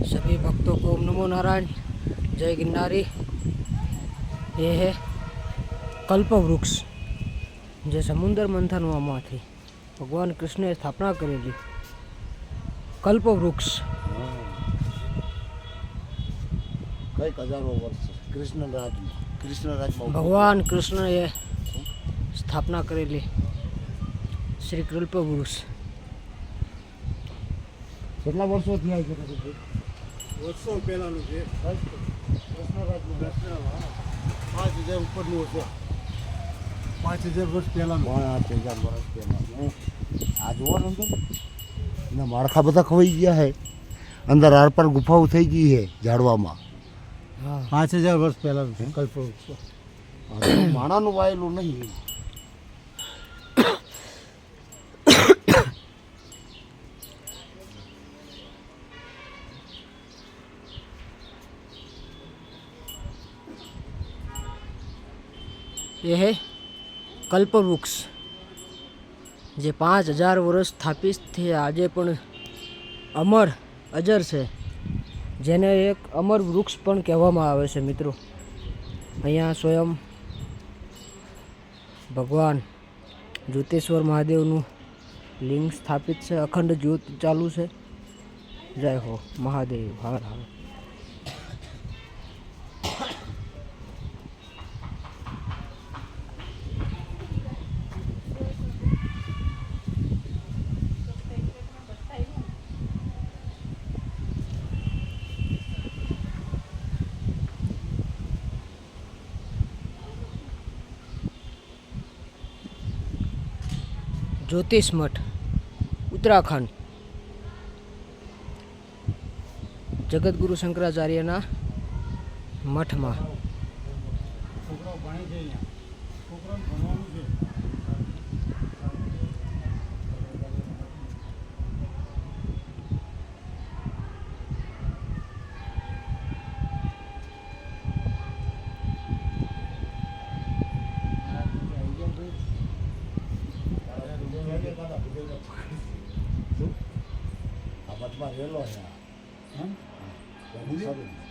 सभी भक्तों को ओम नमो नारायण। जय गिरनारी। ये है कल्प वृक्ष जे समुद्र मंथनमांथी भगवान कृष्णे स्थापना करेली कल्प वृक्ष। कई हजारों वर्ष कृष्ण राज भगवान कृष्ण ये स्थापना करेली श्री कल्प वृक्ष। કેટલા વર્ષો થયા છે? વર્ષો પહેલાનું છે. કૃષ્ણરાજનું 5000 ઉપરનું હશે. 5000 વર્ષ પહેલાનું. 5000 વર્ષ પહેલાનું. આ જોવાનું અંદર એના માળખા બધા ખવાઈ ગયા છે. અંદર આરપાર ગુફાઓ થઈ ગઈ છે ઝાડવામાં. हाँ 5000 વર્ષ પહેલાનું છે કલ્પવૃક્ષ. માણાનું વાયેલું નહીં. ये है कल्प वृक्ष जे 5000 वर्ष स्थापित थे આજે પણ અમર અજર છે, જેને એક અમર વૃક્ષ પણ કહેવામાં આવે છે મિત્રો। અહીંયા સ્વયં ભગવાન જ્યોતિશ્વર મહાદેવનું લિંગ સ્થાપિત છે, અખંડ જ્યોત ચાલુ છે। જય હો મહાદેવ, હર હર। ज्योतिष मठ उत्तराखंड जगतगुरु शंकराचार्यना मठ में છોકરાઓ ભણે છે અહીંયા. છોકરાઓને ભણવાનું છે. આ મઠમાં રહેલો છે. હમ? સારું.